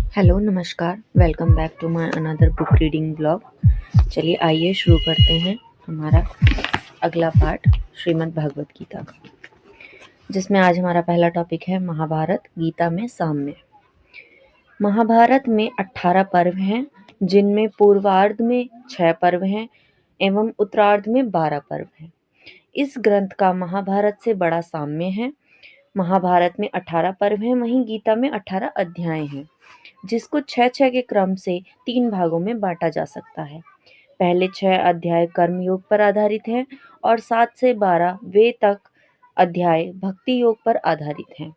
Hello, नमस्कार। Welcome back to my another book reading blog. चलिए आइए शुरू करते हैं हमारा अगला पार्ट श्रीमद् भगवत गीता का, जिसमें आज हमारा पहला टॉपिक है महाभारत गीता में साम्य। महाभारत में 18 पर्व हैं, जिनमें पूर्वार्ध में 6 पर्व हैं एवं उत्तरार्ध में 12 पर्व हैं। इस ग्रंथ का महाभारत से बड़ा साम्य है। महाभारत में 18 पर्व हैं, वहीं गीता में 18 अध्याय हैं, जिसको 6-6 के क्रम से 3 भागों में बांटा जा सकता है। पहले 6 अध्याय कर्म योग पर आधारित हैं और 7 से 12 वे तक अध्याय भक्ति योग पर आधारित हैं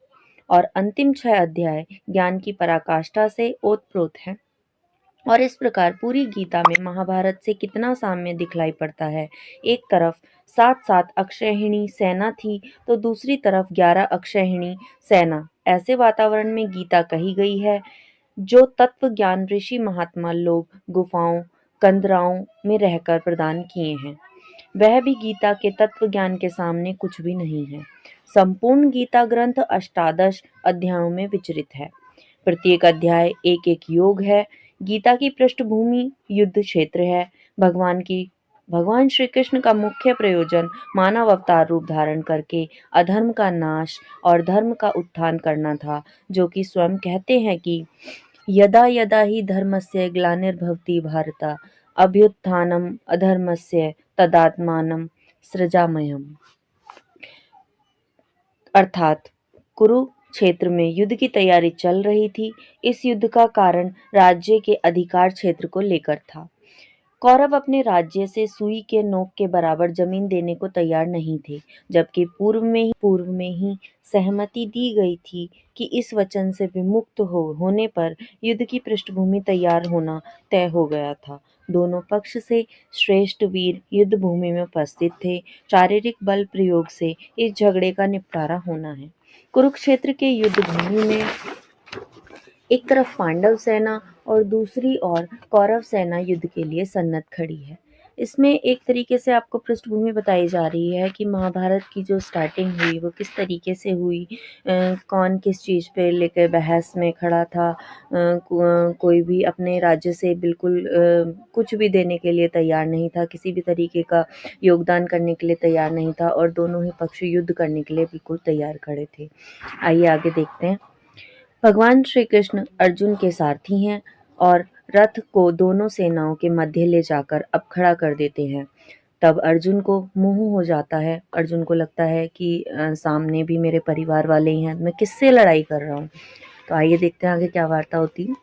और अंतिम 6 अध्याय ज्ञान की पराकाष्ठा से ओतप्रोत हैं। और इस प्रकार पूरी गीता में महाभारत से कितना साम्य दिखलाई पड़ता है। एक तरफ 7-7 अक्षयहिणी सेना थी तो दूसरी तरफ 11 अक्षयहिणी सेना। ऐसे वातावरण में गीता कही गई है जो तत्व ज्ञान ऋषि महात्मा लोग गुफाओं कंदराओं में रहकर प्रदान किए हैं। वह भी गीता के तत्व ज्ञान के सामने कुछ भी नहीं है। संपूर्ण गीता ग्रंथ अष्टादश अध्यायों में विचरित है। प्रत्येक अध्याय एक एक योग है। गीता की पृष्ठभूमि युद्ध क्षेत्र है। भगवान श्री कृष्ण का मुख्य प्रयोजन मानव अवतार रूप धारण करके अधर्म का नाश और धर्म का उत्थान करना था, जो कि स्वयं कहते हैं कि यदा यदा हि धर्मस्य ग्लानिर्भवति भारत अभ्युत्थानम् अधर्मस्य तदात्मानं सृजाम्यहम्। अर्थात कुरुक्षेत्र में युद्ध की तैयारी चल रही थी। इस युद्ध का कारण राज्य के अधिकार क्षेत्र को लेकर था। कौरव अपने राज्य से सुई के नोक के बराबर जमीन देने को तैयार नहीं थे, जबकि पूर्व में ही सहमति दी गई थी कि इस वचन से विमुक्त होने पर युद्ध की पृष्ठभूमि तैयार होना तय हो गया था। दोनों पक्ष से श्रेष्ठ वीर युद्ध भूमि में उपस्थित थे। शारीरिक बल प्रयोग से इस झगड़े का निपटारा होना है। कुरुक्षेत्र के युद्ध भूमि में एक तरफ पांडव सेना और दूसरी ओर कौरव सेना युद्ध के लिए सन्नद्ध खड़ी है। इसमें एक तरीके से आपको पृष्ठभूमि बताई जा रही है कि महाभारत की जो स्टार्टिंग हुई वो किस तरीके से हुई, कौन किस चीज़ पे लेकर बहस में खड़ा था। कोई भी अपने राज्य से बिल्कुल कुछ भी देने के लिए तैयार नहीं था, किसी भी तरीके का योगदान करने के लिए तैयार नहीं था और दोनों ही पक्ष युद्ध करने के लिए बिल्कुल तैयार खड़े थे। आइए आगे देखते हैं। भगवान श्री कृष्ण अर्जुन के सारथी हैं और रथ को दोनों सेनाओं के मध्य ले जाकर अब खड़ा कर देते हैं। तब अर्जुन को मोह हो जाता है। अर्जुन को लगता है कि सामने भी मेरे परिवार वाले ही हैं, मैं किससे लड़ाई कर रहा हूँ। तो आइए देखते हैं आगे क्या वार्ता होती है।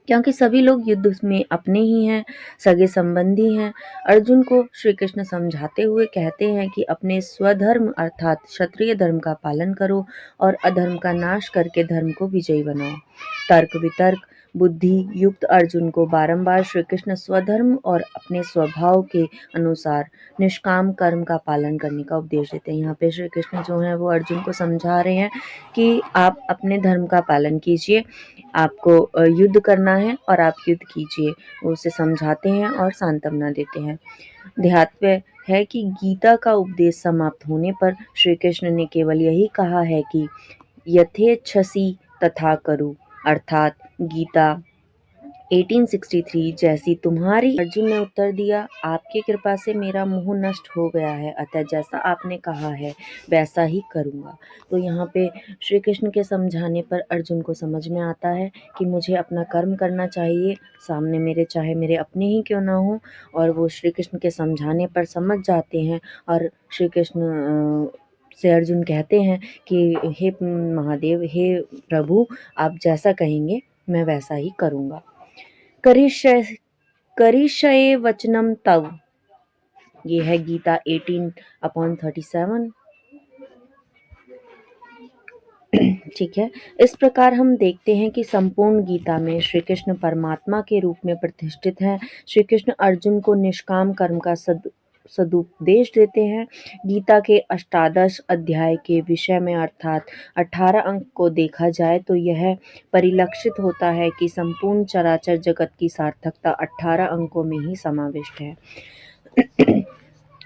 क्योंकि सभी लोग युद्ध में अपने ही हैं, सगे संबंधी हैं। अर्जुन को श्री कृष्ण समझाते हुए कहते हैं कि अपने स्वधर्म अर्थात क्षत्रिय धर्म का पालन करो और अधर्म का नाश करके धर्म को विजयी बनाओ। तर्क वितर्क बुद्धि युक्त अर्जुन को बारंबार श्री कृष्ण स्वधर्म और अपने स्वभाव के अनुसार निष्काम कर्म का पालन करने का उपदेश देते हैं। यहाँ पे श्री कृष्ण जो है वो अर्जुन को समझा रहे हैं कि आप अपने धर्म का पालन कीजिए, आपको युद्ध करना है और आप युद्ध कीजिए। वो उसे समझाते हैं और सांत्वना देते हैं। ध्यातव्य है कि गीता का उपदेश समाप्त होने पर श्री कृष्ण ने केवल यही कहा है कि यथेच्छसि तथा करो, अर्थात गीता 1863 जैसी तुम्हारी। अर्जुन ने उत्तर दिया, आपकी कृपा से मेरा मोह नष्ट हो गया है, अतः जैसा आपने कहा है वैसा ही करूँगा। तो यहाँ पे श्री कृष्ण के समझाने पर अर्जुन को समझ में आता है कि मुझे अपना कर्म करना चाहिए, सामने मेरे चाहे मेरे अपने ही क्यों ना हो। और वो श्री कृष्ण के समझाने पर समझ जाते हैं और श्री कृष्ण से अर्जुन कहते हैं कि हे महादेव, हे प्रभु, आप जैसा कहेंगे मैं वैसा ही करूँगा। करिष्ये वचनम तव। ये है गीता 18/37। ठीक है। इस प्रकार हम देखते हैं कि संपूर्ण गीता में श्री कृष्ण परमात्मा के रूप में प्रतिष्ठित हैं। श्री कृष्ण अर्जुन को निष्काम कर्म का सदुपदेश देते हैं। गीता के अष्टादश अध्याय के विषय में अर्थात 18 अंक को देखा जाए तो यह परिलक्षित होता है कि संपूर्ण चराचर जगत की सार्थकता 18 अंकों में ही समाविष्ट है।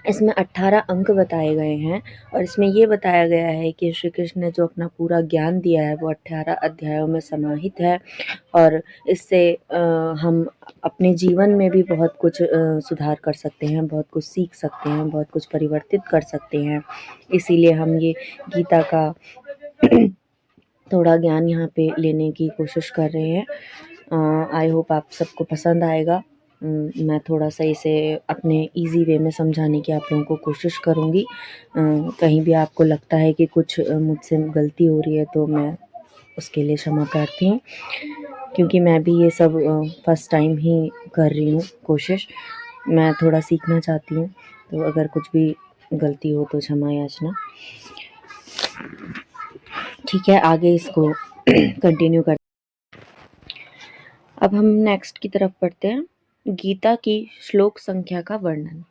इसमें 18 अंक बताए गए हैं और इसमें ये बताया गया है कि श्री कृष्ण ने जो अपना पूरा ज्ञान दिया है वो 18 अध्यायों में समाहित है और इससे हम अपने जीवन में भी बहुत कुछ सुधार कर सकते हैं, बहुत कुछ सीख सकते हैं, बहुत कुछ परिवर्तित कर सकते हैं। इसीलिए हम ये गीता का थोड़ा ज्ञान यहाँ पे लेने की कोशिश कर रहे हैं। आई होप आप सबको पसंद आएगा। मैं थोड़ा-सा इसे अपने ईज़ी वे में समझाने की आप लोगों को कोशिश करूँगी। कहीं भी आपको लगता है कि कुछ मुझसे गलती हो रही है तो मैं उसके लिए क्षमा प्रार्थी हूँ, क्योंकि मैं भी ये सब फर्स्ट टाइम ही कर रही हूँ कोशिश। मैं थोड़ा सीखना चाहती हूँ, तो अगर कुछ भी गलती हो तो क्षमा याचना। ठीक है, आगे इसको कंटिन्यू कर। अब हम नेक्स्ट की तरफ बढ़ते हैं। गीता की श्लोक संख्या का वर्णन।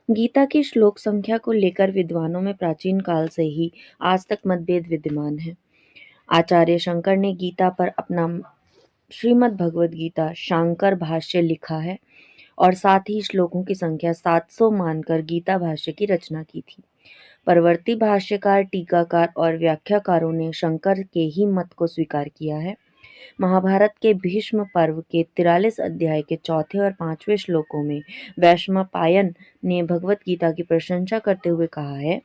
गीता की श्लोक संख्या को लेकर विद्वानों में प्राचीन काल से ही आज तक मतभेद विद्यमान है। आचार्य शंकर ने गीता पर अपना श्रीमद् भगवद गीता शांकर भाष्य लिखा है और साथ ही श्लोकों की संख्या 700 मानकर गीता भाष्य की रचना की थी। परवर्ती भाष्यकार, टीकाकार और व्याख्याकारों ने शंकर के ही मत को स्वीकार किया है। महाभारत के भीष्म पर्व के 43 अध्याय के चौथे और 5वें श्लोकों में वैशंपायन ने भगवत गीता की प्रशंसा करते हुए कहा है,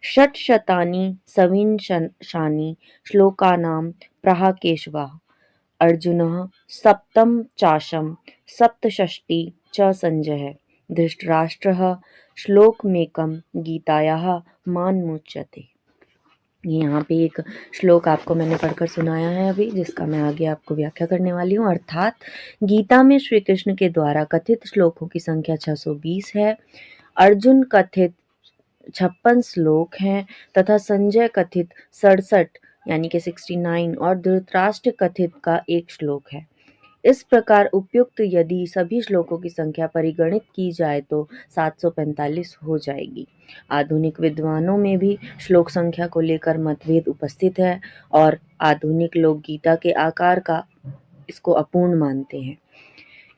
षट्शतानि सविंशतानि श्लोकानां प्राह अर्जुनः सप्तम चाशम सप्तषष्टि च संजयः धृतराष्ट्रः श्लोकमेकं गीतायाः मान्मुच्यते। यहाँ पे एक श्लोक आपको मैंने पढ़कर सुनाया है अभी, जिसका मैं आगे आपको व्याख्या करने वाली हूँ। अर्थात गीता में श्री कृष्ण के द्वारा कथित श्लोकों की संख्या 620 है, अर्जुन कथित 56 श्लोक हैं तथा संजय कथित 67 यानी कि 69 और धृतराष्ट्र कथित का एक श्लोक है। इस प्रकार उपयुक्त यदि सभी श्लोकों की संख्या परिगणित की जाए तो 745 हो जाएगी। आधुनिक विद्वानों में भी श्लोक संख्या को लेकर मतभेद उपस्थित है और आधुनिक लोग गीता के आकार का इसको अपूर्ण मानते हैं।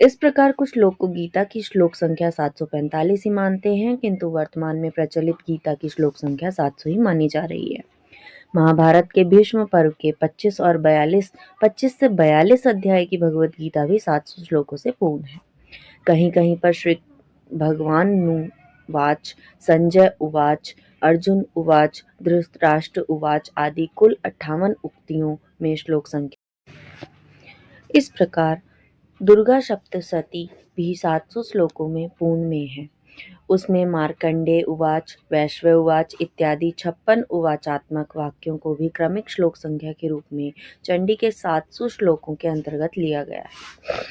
इस प्रकार कुछ लोग को गीता की श्लोक संख्या 745 ही मानते हैं, किंतु वर्तमान में प्रचलित गीता की श्लोक संख्या 700 ही मानी जा रही है। महाभारत के भीष्म पर्व के 25 से 42 अध्याय की भगवत गीता भी 700 श्लोकों से पूर्ण है। कहीं कहीं पर श्री भगवानुवाच, संजय उवाच, अर्जुन उवाच, धृतराष्ट्र उवाच आदि कुल 58 उक्तियों में श्लोक संख्या। इस प्रकार दुर्गा सप्तशती भी 700 श्लोकों में पूर्ण में है। उसमें मार्कंडेय उवाच, वैश्व उवाच इत्यादि 56 उवाचात्मक वाक्यों को भी क्रमिक श्लोक संख्या के रूप में चंडी के 700 श्लोकों के अंतर्गत लिया गया है।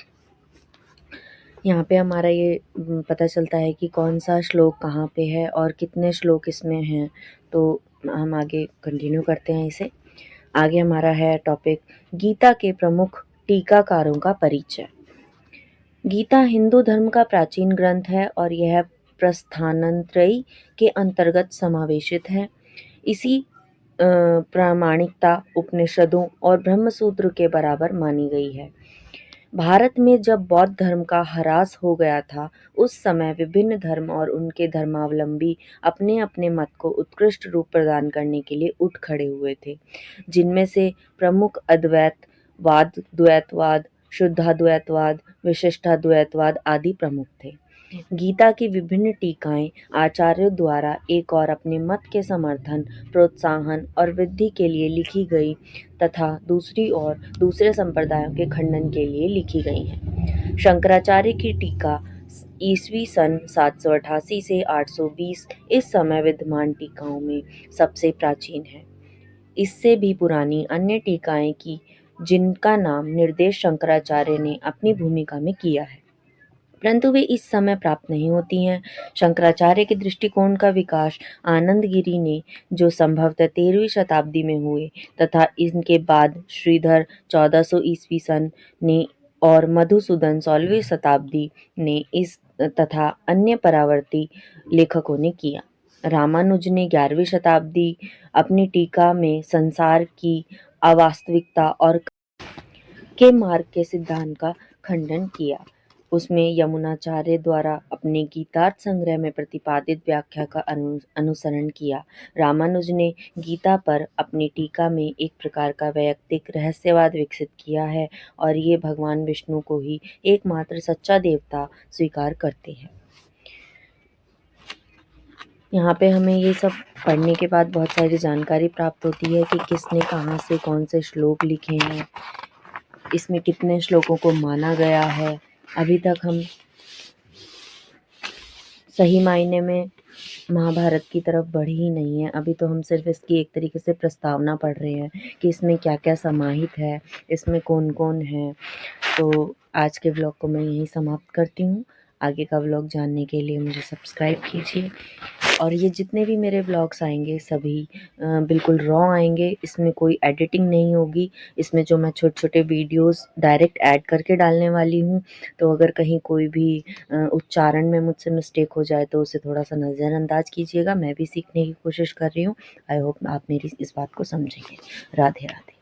यहाँ पे हमारा ये पता चलता है कि कौन सा श्लोक कहाँ पे है और कितने श्लोक इसमें हैं। तो हम आगे कंटिन्यू करते हैं इसे। आगे हमारा है टॉपिक गीता के प्रमुख टीकाकारों का परिचय। गीता हिंदू धर्म का प्राचीन ग्रंथ है और यह प्रस्थानत्रयी के अंतर्गत समावेशित है। इसी प्रामाणिकता उपनिषदों और ब्रह्मसूत्र के बराबर मानी गई है। भारत में जब बौद्ध धर्म का ह्रास हो गया था, उस समय विभिन्न धर्म और उनके धर्मावलंबी अपने अपने मत को उत्कृष्ट रूप प्रदान करने के लिए उठ खड़े हुए थे, जिनमें से प्रमुख अद्वैतवाद, द्वैतवाद, शुद्धाद्वैतवाद, विशिष्टाद्वैतवाद आदि प्रमुख थे। गीता की विभिन्न टीकाएं आचार्यों द्वारा एक और अपने मत के समर्थन, प्रोत्साहन और वृद्धि के लिए लिखी गई तथा दूसरी ओर दूसरे संप्रदायों के खंडन के लिए लिखी गई हैं। शंकराचार्य की टीका ईस्वी सन 788 से 820 इस समय विद्यमान टीकाओं में सबसे प्राचीन है। इससे भी पुरानी अन्य टीकाएं की जिनका नाम निर्देश शंकराचार्य ने अपनी भूमिका में किया है, परंतु वे इस समय प्राप्त नहीं होती हैं। शंकराचार्य के दृष्टिकोण का विकास आनंदगिरी ने, जो संभवतः 13वीं शताब्दी में हुए, तथा इनके बाद श्रीधर 1400 ईस्वी सन ने और मधुसूदन 16वीं शताब्दी ने इस तथा अन्य परावर्ती लेखकों ने किया। रामानुज ने 11वीं शताब्दी अपनी टीका में संसार की अवास्तविकता और के मार्ग के सिद्धांत का खंडन किया। उसमें यमुनाचार्य द्वारा अपने गीतार्थ संग्रह में प्रतिपादित व्याख्या का अनुसरण किया। रामानुज ने गीता पर अपनी टीका में एक प्रकार का वैयक्तिक रहस्यवाद विकसित किया है और ये भगवान विष्णु को ही एकमात्र सच्चा देवता स्वीकार करते हैं। यहाँ पे हमें ये सब पढ़ने के बाद बहुत सारी जानकारी प्राप्त होती है कि किसने कहाँ से कौन से श्लोक लिखे हैं, इसमें कितने श्लोकों को माना गया है। अभी तक हम सही मायने में महाभारत की तरफ बढ़े ही नहीं है। अभी तो हम सिर्फ इसकी एक तरीके से प्रस्तावना पढ़ रहे हैं कि इसमें क्या क्या समाहित है, इसमें कौन कौन है। तो आज के व्लॉग को मैं यहीं समाप्त करती हूँ। आगे का व्लॉग जानने के लिए मुझे सब्सक्राइब कीजिए और ये जितने भी मेरे व्लॉग्स आएंगे सभी बिल्कुल रॉ आएंगे, इसमें कोई एडिटिंग नहीं होगी। इसमें जो मैं छोटे छोटे वीडियोस डायरेक्ट ऐड करके डालने वाली हूँ, तो अगर कहीं कोई भी उच्चारण में मुझसे मिस्टेक हो जाए तो उसे थोड़ा सा नज़रअंदाज कीजिएगा। मैं भी सीखने की कोशिश कर रही हूँ। आई होप आप मेरी इस बात को समझेंगे। राधे राधे।